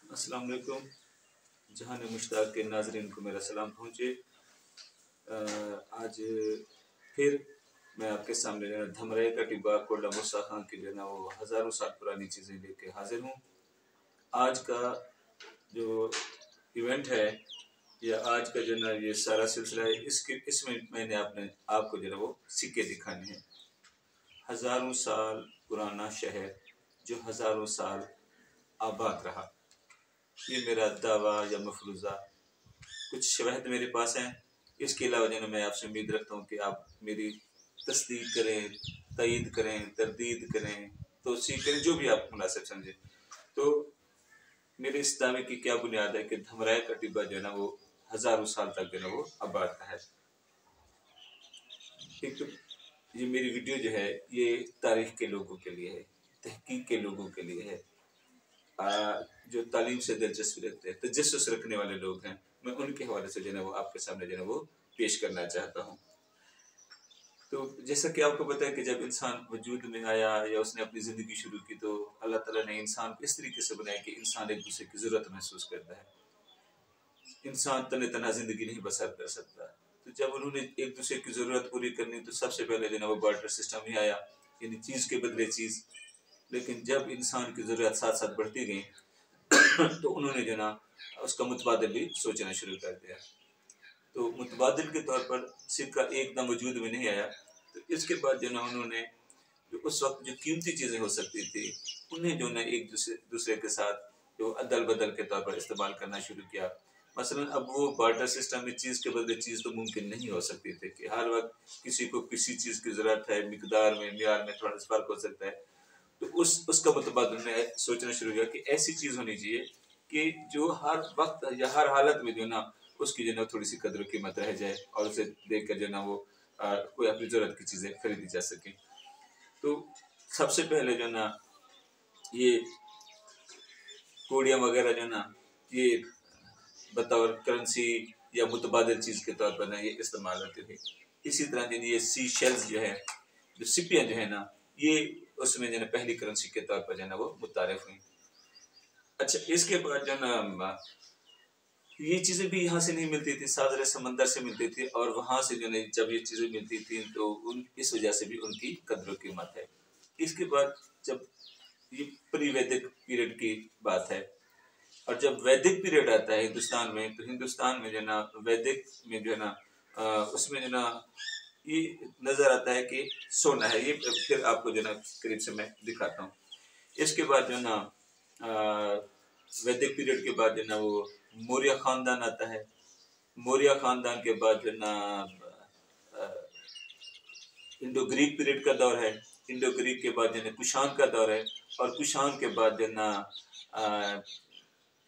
अस्सलाम वालेकुम। जहान मुश्ताक के नाजरीन को मेरा सलाम पहुँचे। आज फिर मैं आपके सामने धमराई का टिब्बा कोल्ला मूसा खां की जो है ना वो हज़ारों साल पुरानी चीज़ें लेके हाजिर हूँ। आज का जो इवेंट है या आज का जो ना ये सारा सिलसिला है, इसमें मैंने आपको जो है वो सिक्के दिखाने हैं। हज़ारों साल पुराना शहर जो हज़ारों साल आबाद रहा, ये मेरा दावा या मफरूज़ा। कुछ शवाहिद मेरे पास हैं। इसके अलावा जो मैं आपसे उम्मीद रखता हूँ कि आप मेरी तस्दीक करें, तईद करें, तरदीद करें, तौसीक करें, जो भी आप मुनासिब समझें। तो मेरे इस दावे की क्या बुनियाद है कि धमराई का टिब्बा जो है ना वो हज़ारों साल तक जो है वो आबाद रहा है। एक तो ये मेरी वीडियो जो है ये तारीख़ के लोगों के लिए है, तहकीक के लोगों के लिए है, जो तालीम से दिलचस्पी रखते हैं, तजस्सुस रखने वाले लोग हैं। मैं उनके हवाले से जो है वो आपके सामने जो है वो पेश करना चाहता हूँ। तो जैसा कि आपको पता है कि जब इंसान वजूद में आया या उसने अपनी ज़िंदगी शुरू की तो अल्लाह ताला ने इंसान को इस तरीके से बनाया कि इंसान एक दूसरे की ज़रूरत महसूस करता है। इंसान तने तनहा ज़िंदगी नहीं बसर कर सकता। तो जब उन्होंने एक दूसरे की ज़रूरत पूरी करनी तो सबसे पहले जो है वो बार्टर सिस्टम ही आया, यानी चीज़ के बदले चीज़। लेकिन जब इंसान की ज़रूरत साथ साथ बढ़ती गई तो उन्होंने जो ना उसका मुतबादिल भी सोचना शुरू कर दिया। तो मुतबादिल के तौर पर सिक्का एकदम वजूद में नहीं आया। तो इसके बाद जो ना उन्होंने जो उस वक्त जो कीमती चीज़ें हो सकती थी उन्हें जो ना एक दूसरे के साथ जो अदल बदल के तौर पर इस्तेमाल करना शुरू किया। मसलन अब वो बार्टर सिस्टम में चीज़ के बदले चीज़ तो मुमकिन नहीं हो सकती थी कि हर वक्त किसी को किसी चीज़ की ज़रूरत है, मिकदार में मियार में थोड़ा सा फ़र्क हो सकता है। तो उसका मुतबादिल ने सोचना शुरू किया कि ऐसी चीज़ होनी चाहिए कि जो हर वक्त या हर हालत में जो ना उसकी जो ना थोड़ी सी कदर कीमत रह जाए और उसे देख कर जो ना वो कोई अपनी ज़रूरत की चीज़ें खरीदी जा सके। तो सबसे पहले जो ना ये कोड़ियाँ वगैरह जो ना ये बतौर करेंसी या मुतबादिल चीज़ के तौर पर ना ये इस्तेमाल होती थी। इसी तरह ये सी शेल्स जो है, जो सिपियाँ जो है ना, ये उसमें जो ना पहली करेंसी के तौर पर जो है ना वो मुतारिफ हुई। अच्छा, इसके बाद जो ना ये चीज़ें भी यहाँ से नहीं मिलती थी, सागरे समंदर से मिलती थी और वहाँ से जो है जब ये चीज़ें मिलती थी तो इस वजह से भी उनकी कद्र कीमत है। इसके बाद जब ये प्री वैदिक पीरियड की बात है और जब वैदिक पीरियड आता है हिंदुस्तान में, तो हिंदुस्तान में जो ना वैदिक में जो है ना उसमें जो ना ये नज़र आता है कि सोना है। ये फिर आपको जो ना करीब से मैं दिखाता हूँ। इसके बाद जो ना वैदिक पीरियड के बाद जो ना वो मौर्य ख़ानदान आता है। मौर्य ख़ानदान के बाद जो ना इंडो ग्रीक पीरियड का दौर है। इंडो ग्रीक के बाद जो ना कुषाण का दौर है और कुषाण के बाद जो ना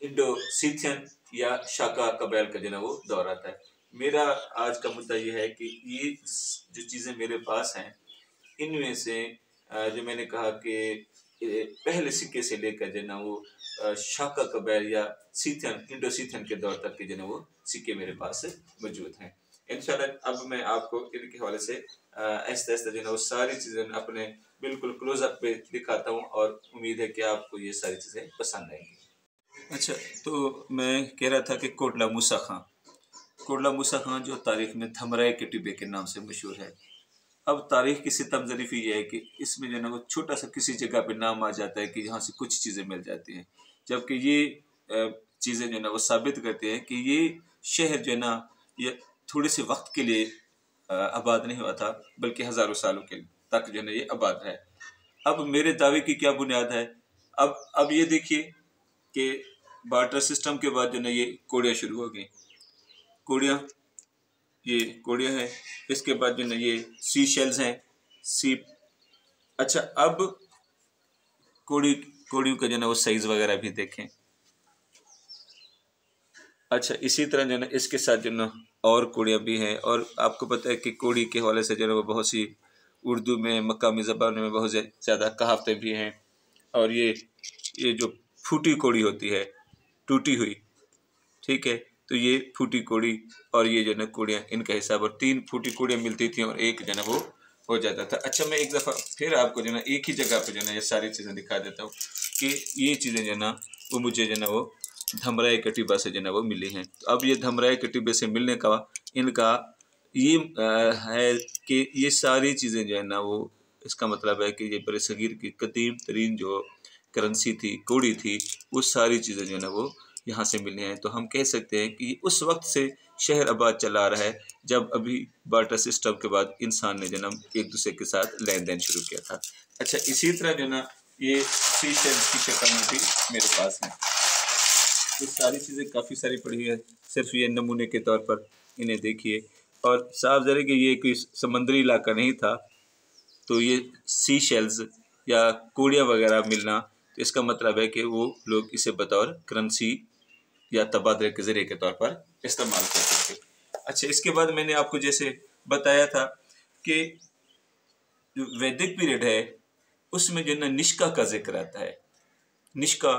इंडो सीथियन या शाका कबाइल का जो ना वो दौर आता है। मेरा आज का मुद्दा ये है कि ये जो चीज़ें मेरे पास हैं इनमें से जो मैंने कहा कि पहले सिक्के से लेकर जो ना वो शाका कबाइल या सीथियन इंडो सीथियन के दौर तक के जो ना वो सिक्के मेरे पास मौजूद हैं। इंशाल्लाह अब मैं आपको इनके हवाले से आहिस्ता आहिस्ता जो ना वो सारी चीज़ें अपने बिल्कुल क्लोजअप पे दिखाता हूँ और उम्मीद है कि आपको ये सारी चीज़ें पसंद आएंगी। अच्छा, तो मैं कह रहा था कि कोटला मूसा खां जो तारीख़ में धमराई के टिब्बे के नाम से मशहूर है। अब तारीख़ की सितम ज़रीफ़ी ये है कि इसमें जो ना वो छोटा सा किसी जगह पे नाम आ जाता है कि यहाँ से कुछ चीज़ें मिल जाती हैं, जबकि ये चीज़ें जो ना वो साबित करती हैं कि ये शहर जो है ना ये थोड़े से वक्त के लिए आबाद नहीं हुआ था, बल्कि हज़ारों सालों के तक जो है ना ये आबाद है। अब मेरे दावे की क्या बुनियाद है? अब ये देखिए कि बार्टर सिस्टम के बाद जो ना ये कोड़ियाँ शुरू हो गई। ये कोड़ियाँ हैं। इसके बाद जो ना ये सी शेल्स हैं, सीप। अच्छा, अब कोड़ियों का जो ना वो साइज़ वगैरह भी देखें। अच्छा, इसी तरह जो ना इसके साथ जो ना और कोड़ियाँ भी हैं और आपको पता है कि कोड़ी के हवाले से जो है वो बहुत सी उर्दू में मकामी ज़बान में बहुत ज़्यादा कहावतें भी हैं। और ये जो फूटी कोड़ी होती है, टूटी हुई, ठीक है, तो ये फूटी कोड़ी और ये जो ना कोड़ियाँ इनका हिसाब, और 3 फूटी कोड़ियाँ मिलती थी और एक जो ना वो हो जाता था। अच्छा, मैं एक दफ़ा फिर आपको जो ना एक ही जगह पे जो ना ये सारी चीज़ें दिखा देता हूँ कि ये चीज़ें जो ना वो मुझे जो ना वो धमराए कटिबा से जो है वो मिली हैं। तो अब ये धमराए कटिबे से मिलने का इनका ये है कि ये सारी चीज़ें जो है ना वो, इसका मतलब है कि ये बरसगीर की कदीम तरीन जो करेंसी थी, कौड़ी थी, वो सारी चीज़ें जो है ना वो यहाँ से मिली हैं। तो हम कह सकते हैं कि उस वक्त से शहर आबाद चला आ रहा है जब अभी बार्टर सिस्टम के बाद इंसान ने जन्म एक दूसरे के साथ लेन देन शुरू किया था। अच्छा, इसी तरह जो ना ये सीशेल्स की शक्ल में भी मेरे पास है। ये सारी चीज़ें काफ़ी सारी पड़ी है, सिर्फ ये नमूने के तौर पर इन्हें देखिए। और साफ ज़रा कि ये कोई समुद्री इलाका नहीं था, तो ये सी शेल्स या कौड़ियाँ वगैरह मिलना, तो इसका मतलब है कि वो लोग इसे बतौर करेंसी या तबादले के ज़रिए के तौर पर इस्तेमाल करते थे। अच्छा, इसके बाद मैंने आपको जैसे बताया था कि जो वैदिक पीरियड है उसमें जो है ना निष्का का जिक्र आता है। निष्का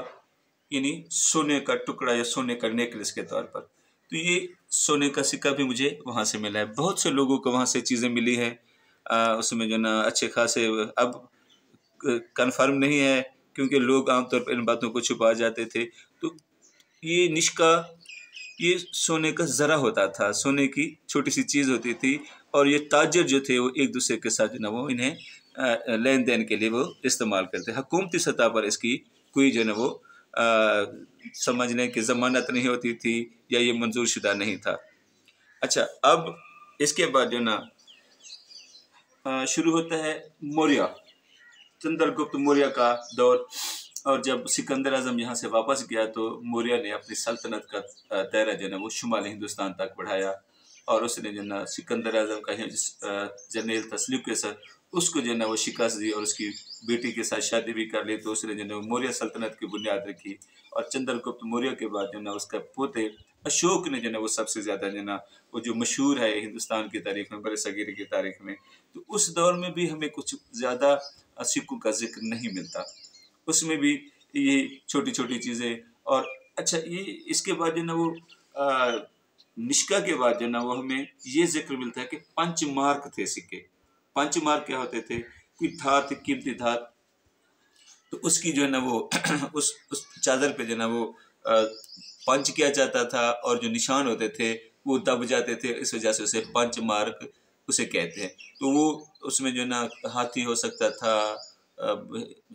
यानी सोने का टुकड़ा या सोने का नेकलेस के तौर पर। तो ये सोने का सिक्का भी मुझे वहाँ से मिला है। बहुत से लोगों को वहाँ से चीज़ें मिली हैं। उसमें जो ना अच्छे खासे, अब कन्फर्म नहीं है क्योंकि लोग आमतौर पर इन बातों को छुपा जाते थे। तो ये निष्का, ये सोने का ज़रा होता था, सोने की छोटी सी चीज़ होती थी, और ये ताजर जो थे वो एक दूसरे के साथ जो ना वो इन्हें लेन देन के लिए वो इस्तेमाल करते। हुकूमती सतह पर इसकी कोई जो है ना वो समझ लें कि ज़मानत नहीं होती थी या ये मंजूर शुदा नहीं था। अच्छा, अब इसके बाद जो ना शुरू होता है मौर्य, चंद्रगुप्त मौर्य का दौर। और जब सिकंदर आजम यहाँ से वापस गया तो मौर्य ने अपनी सल्तनत का दायरा जो है वो शुमाली हिंदुस्तान तक बढ़ाया, और उसने जो ना सिकंदर आजम का जनरल था सेल्यूकस, उसको जो है वो शिकस्त दी और उसकी बेटी के साथ शादी भी कर ली। तो उसने जो है मौर्य सल्तनत की बुनियाद रखी। और चंद्रगुप्त मौर्य के बाद जो ना उसका पोते अशोक ने जो है वो सबसे ज़्यादा जो ना वो जो मशहूर है हिंदुस्तान की तारीख में, बरसगीर की तारीख में। तो उस दौर में भी हमें कुछ ज़्यादा सिक्कों का जिक्र नहीं मिलता, उसमें भी ये छोटी छोटी चीज़ें। और अच्छा, ये इसके बाद जो ना वो निष्का के बाद जो ना वो हमें ये जिक्र मिलता है कि पंचमार्क थे सिक्के। पंचमार्क क्या होते थे? कोई धात, कीमती धात, तो उसकी जो है ना वो उस चादर पे जो है ना वो पंच किया जाता था, और जो निशान होते थे वो दब जाते थे, इस वजह से उसे पंचमार्क उसे कहते हैं। तो वो उसमें जो है ना हाथी हो सकता था,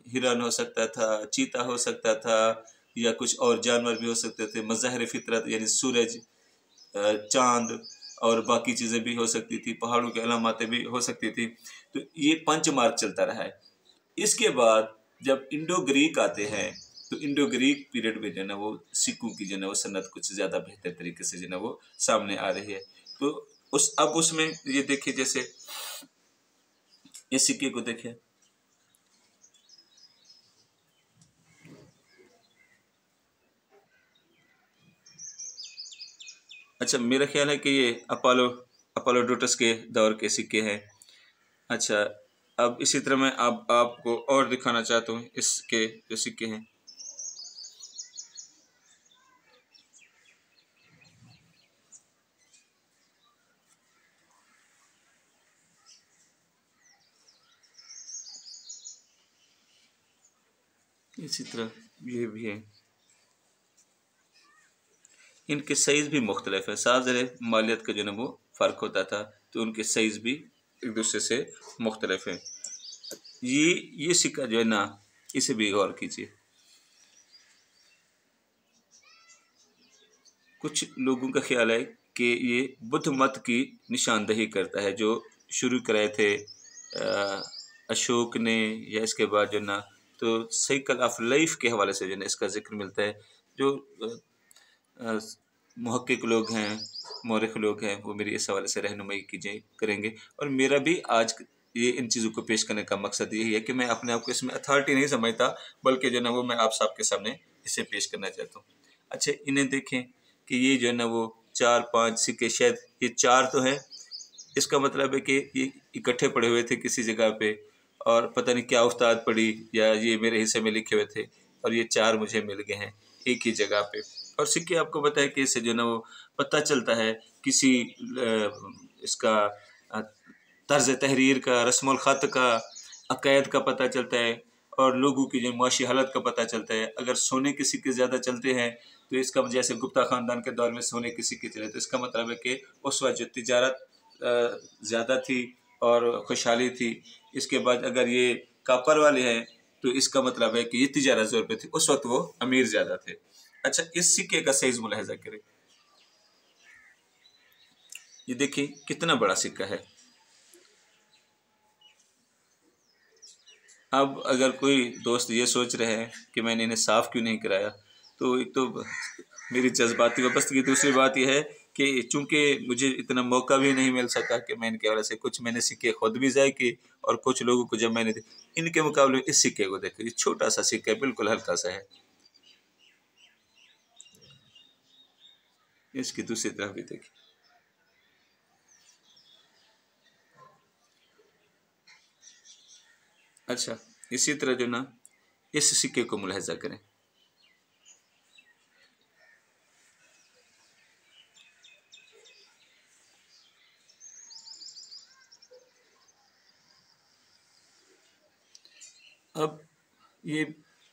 हिरन हो सकता था, चीता हो सकता था, या कुछ और जानवर भी हो सकते थे। मज़ाहिर फितरत यानी सूरज, चांद और बाकी चीज़ें भी हो सकती थी, पहाड़ों की अलामतें भी हो सकती थी। तो ये पंच मार्क चलता रहा है। इसके बाद जब इंडो ग्रीक आते हैं तो इंडो ग्रीक पीरियड में जो है ना वो सिक्कों की जो है ना वो सनत कुछ ज़्यादा बेहतर तरीके से जो है ना वो सामने आ रही है। तो अब उसमें ये देखिए, जैसे ये सिक्के को देखिए, अच्छा मेरा ख्याल है कि ये अपोलोडोटस के दौर के सिक्के हैं। अच्छा, अब इसी तरह मैं आपको और दिखाना चाहता हूँ इसके जो सिक्के हैं। इसी तरह ये भी है, इनके साइज़ भी मुख्तलिफ है। साफ ज़रा मालियत का जो है वो फ़र्क होता था, तो उनके साइज़ भी एक दूसरे से मुख्तलिफ है। ये सिक्का जो है ना, इसे भी गौर कीजिए। कुछ लोगों का ख्याल है कि ये बुद्ध मत की निशानदही करता है, जो शुरू कराए थे अशोक ने, या इसके बाद जो ना तो साइकिल ऑफ लाइफ के हवाले से जो है इसका जिक्र मिलता है। जो मुहक्किक लोग हैं, मौरख लोग हैं, वो मेरी इस हवाले से रहनुमाई कीजिए करेंगे। और मेरा भी आज ये इन चीज़ों को पेश करने का मकसद यही है कि मैं अपने आप को इसमें अथॉरिटी नहीं समझता, बल्कि जो है ना वो मैं आप सबके सामने इसे पेश करना चाहता हूँ। अच्छा, इन्हें देखें कि ये जो है ना वो 4-5 सिक्के, शायद ये 4 तो है, इसका मतलब है कि ये इकट्ठे पड़े हुए थे किसी जगह पे, और पता नहीं क्या उस्ताद पड़ी या ये मेरे हिस्से में लिखे हुए थे, और ये 4 मुझे मिल गए हैं एक ही जगह पे। और सिक्के आपको पता है कि इससे जो है ना वो पता चलता है किसी इसका तर्ज तहरीर का, रस्मुल ख़त का, अकायद का पता चलता है। और लोगों की जो माशी हालत का पता चलता है। अगर सोने के सिक्के ज़्यादा चलते हैं तो इसका, जैसे गुप्ता ख़ानदान के दौर में सोने के सिक्के चले, तो इसका मतलब है कि उस वक्त जो तिजारत ज़्यादा थी और खुशहाली थी। इसके बाद अगर ये कापर वाले हैं तो इसका मतलब है कि ये तिजारत ज़ोर पे थी, उस वक्त वो अमीर ज़्यादा थे। अच्छा, इस सिक्के का सही मुलाहिजा करें। ये देखिए कितना बड़ा सिक्का है। अब अगर कोई दोस्त ये सोच रहे हैं कि मैंने इन्हें साफ़ क्यों नहीं कराया, तो एक तो मेरी जज्बाती वाबस्तगी, दूसरी बात यह है कि चूंकि मुझे इतना मौका भी नहीं मिल सका कि मैं इनके वजह से कुछ मैंने सिक्के खुद भी ज़ाय किए, और कुछ लोगों को जब मैंने इनके मुकाबले इस सिक्के को देखो, ये छोटा सा सिक्का है, बिल्कुल हल्का सा है। इसकी दूसरी तरफ भी देखिए। अच्छा, इसी तरह जो ना इस सिक्के को मुलाहिजा करें। अब ये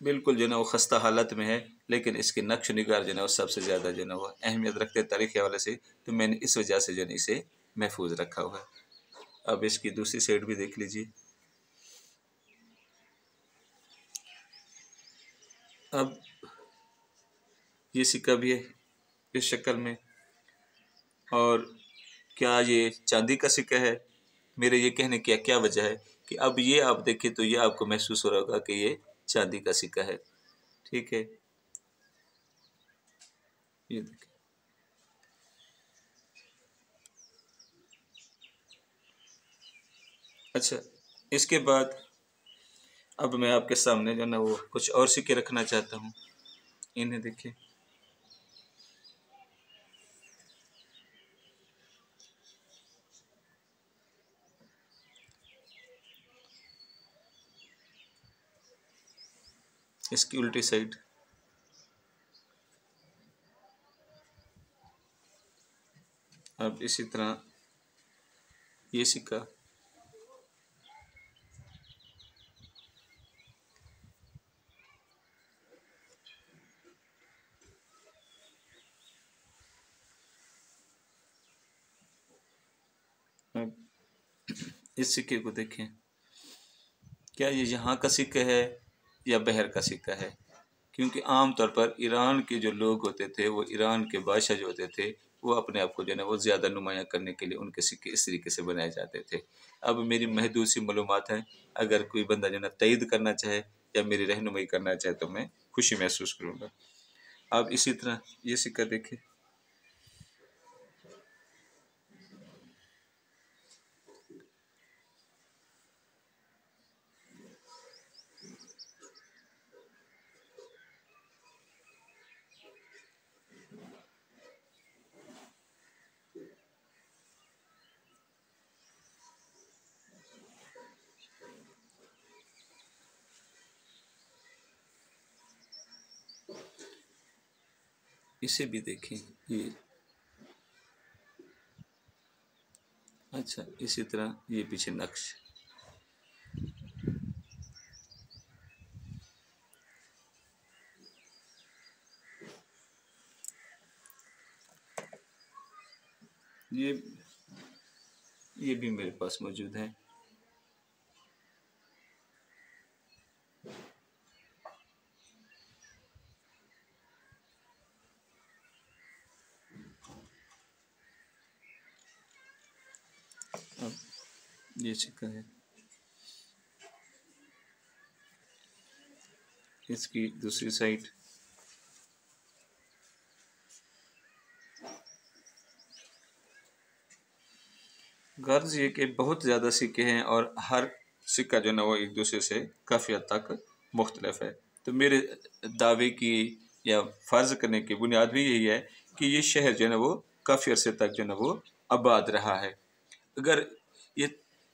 बिल्कुल जो है ना वो खस्ता हालत में है, लेकिन इसके नक्श निगार जो है ना वो सबसे ज़्यादा जो है ना वो अहमियत रखते हैं तारीख़ के हवाले से, तो मैंने इस वजह से जो है इसे महफूज रखा हुआ है। अब इसकी दूसरी साइड भी देख लीजिए। अब ये सिक्का भी है इस शक्ल में, और क्या ये चांदी का सिक्का है? मेरे ये कहने की क्या वजह है कि अब ये आप देखें तो ये आपको महसूस हो रहा होगा कि ये चांदी का सिक्का है। ठीक है, ये देखिए। अच्छा, इसके बाद अब मैं आपके सामने जो है ना वो कुछ और सिक्के रखना चाहता हूँ। इन्हें देखिए। इसकी उल्टी साइड। अब इसी तरह ये सिक्का। अब इस सिक्के को देखें, क्या ये यहाँ का सिक्का है या बहर का सिक्का है? क्योंकि आम तौर पर ईरान के जो लोग होते थे, वो ईरान के बादशाह जो होते थे, वो अपने आप को जो है ना वो ज़्यादा नुमायाँ करने के लिए उनके सिक्के इस तरीके से बनाए जाते थे। अब मेरी महदूद सी मालूमात है, अगर कोई बंदा जो है ना तईद करना चाहे या मेरी रहनुमाई करना चाहे तो मैं खुशी महसूस करूँगा। अब इसी तरह ये सिक्का देखें। इसे भी देखें ये। अच्छा, इसी तरह ये पीछे नक्श। ये भी मेरे पास मौजूद है। अब ये सिक्का है, इसकी दूसरी साइड। गर्ज ये कि बहुत ज़्यादा सिक्के हैं और हर सिक्का जो है ना वो एक दूसरे से काफ़ी हद तक मुख्तलिफ है। तो मेरे दावे की या फ़र्ज़ करने की बुनियाद भी यही है कि ये शहर जो है ना वो काफ़ी अरसे तक जो है ना वो आबाद रहा है। अगर ये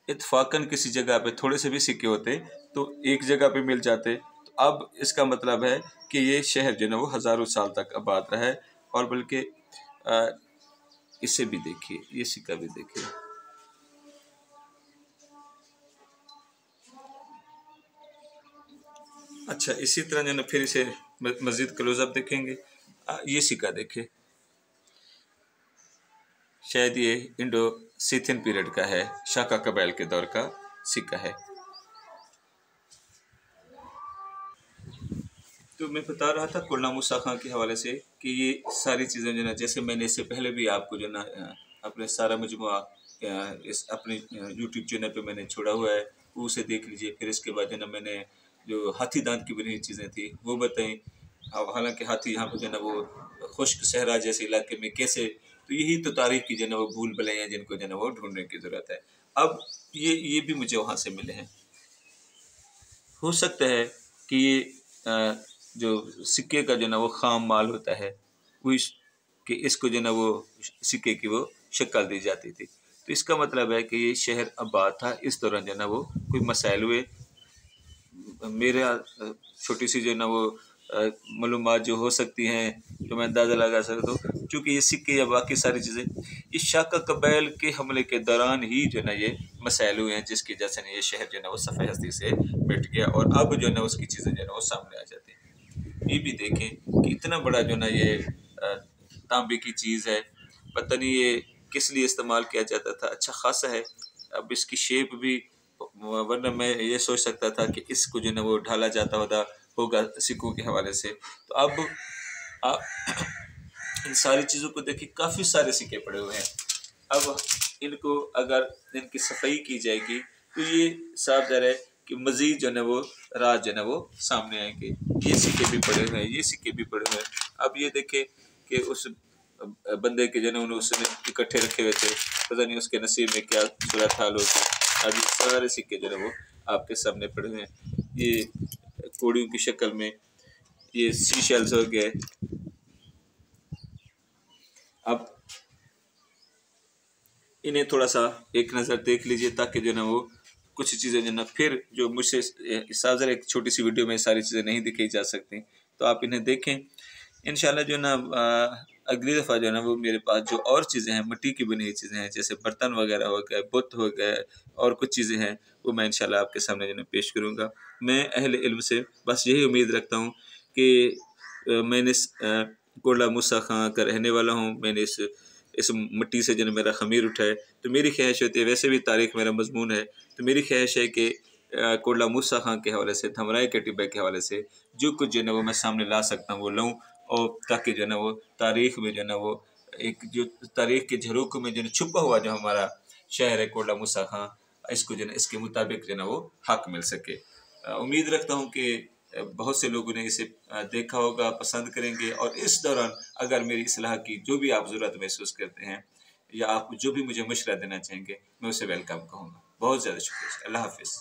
इत्तफ़ाक़न किसी जगह पे थोड़े से भी सिक्के होते तो एक जगह पे मिल जाते, तो अब इसका मतलब है कि ये शहर जो है ना वो हज़ारों साल तक आबाद रहा है। और बल्कि इसे भी देखिए, ये सिक्का भी देखिए। अच्छा, इसी तरह जो है फिर इसे मस्जिद क्लोजअप देखेंगे। ये सिक्का देखे, शायद ये इंडो सीथियन पीरियड का है, शाका कबाइल के दौर का सिक्का है। तो मैं बता रहा था कुल्ला मूसा खां के हवाले से कि ये सारी चीज़ें जो ना, जैसे मैंने इससे पहले भी आपको जो ना अपने सारा मजमुआ इस अपने यूट्यूब चैनल पे मैंने छोड़ा हुआ है, वो उसे देख लीजिए। फिर इसके बाद जो ना मैंने जो हाथी दांत की बनी हुई चीज़ें थी वो बताई। अब हालांकि हाथी यहाँ पे जो ना वो खुश्क सहरा जैसे इलाके में कैसे, तो यही तो तारीख की जो ना वो भूल भुलैया हैं जिनको जो ना वो ढूंढने की ज़रूरत है। अब ये भी मुझे वहाँ से मिले हैं। हो सकता है कि ये जो सिक्के का जो ना वो खाम माल होता है वो कि इसको जो ना वो सिक्के की वो शक्ल दी जाती थी। तो इसका मतलब है कि ये शहर आबाद था, इस दौरान जो ना वो कोई मसाइल हुए। मेरे छोटी सी जो ना वो मालूमात जो हो सकती हैं, जो मैं अंदाज़ा लगा सकता हूँ, क्योंकि ये सिक्के या बाकी सारी चीज़ें इस शाका कबाइल के हमले के दौरान ही जो ना ये मसाइल हुए हैं, जिसकी वजह से ये शहर जो ना वो सफ़ेद हस्ती से मिट गया और अब जो ना उसकी चीज़ें जो ना वो सामने आ जाती हैं। ये भी देखें कि इतना बड़ा जो ना ये तांबे की चीज़ है, पता नहीं ये किस लिए इस्तेमाल किया जाता था, अच्छा खासा है। अब इसकी शेप भी, वरना मैं ये सोच सकता था कि इसको जो ना वो ढाला जाता होगा सिक्कों के हवाले से। तो अब आप इन सारी चीज़ों को देखिए, काफ़ी सारे सिक्के पड़े हुए हैं। अब इनको अगर इनकी सफाई की जाएगी तो ये साफ ज़ाहिर है कि मज़ीद जो है वो राज जो है वो सामने आएंगे। ये सिक्के भी पड़े हुए हैं, ये सिक्के भी पड़े हुए हैं। अब ये देखें कि उस बंदे के जो है उसने इकट्ठे रखे हुए थे, पता नहीं उसके नसीब में क्या सूरत हाल होती। अब ये सारे सिक्के जो है वो आपके सामने पड़े हुए हैं। ये कोड़ियों की शक्ल में, ये सी शेल्स हो गए। अब इन्हें थोड़ा सा एक नज़र देख लीजिए, ताकि जो ना वो कुछ चीज़ें जो ना फिर जो मुझसे साझा एक छोटी सी वीडियो में सारी चीज़ें नहीं दिखाई जा सकती, तो आप इन्हें देखें। इंशाल्लाह जो ना अगली दफ़ा जो ना वो मेरे पास जो और चीज़ें हैं, मिट्टी की बनी हुई चीज़ें हैं, जैसे बर्तन वगैरह हो गए, बुत हो गए और कुछ चीज़ें हैं, वो मैं इंशाल्लाह आपके सामने जो ना पेश करूँगा। मैं अहले इल्म से बस यही उम्मीद रखता हूँ कि मैंने कोला मूसा खां का रहने वाला हूँ, मैंने इस मिट्टी से जो मेरा ख़मीर उठा है, तो मेरी ख्वाहिश होती है, वैसे भी तारीख़ मेरा मजमून है, तो मेरी ख्वाहिश है कि कोला मूसा खां के हवाले से, धमराए के टिब्बे के हवाले से जो कुछ जो है ना वो मैं सामने ला सकता हूँ वो लाऊँ, और ताकि जो है ना वो तारीख़ में जो है ना वो एक जो तारीख़ के झरोखों में जो है छुपा हुआ जो हमारा शहर है कोला मूसा खां, इसको जो है इसके मुताबिक जो है ना वो हक मिल सके। उम्मीद रखता हूँ कि बहुत से लोगों ने इसे देखा होगा, पसंद करेंगे, और इस दौरान अगर मेरी इस्लाह की जो भी आप ज़रूरत महसूस करते हैं या आप जो भी मुझे मशवरा देना चाहेंगे, मैं उसे वेलकम कहूँगा। बहुत ज़्यादा शुक्रिया। अल्लाह हाफ़िज़।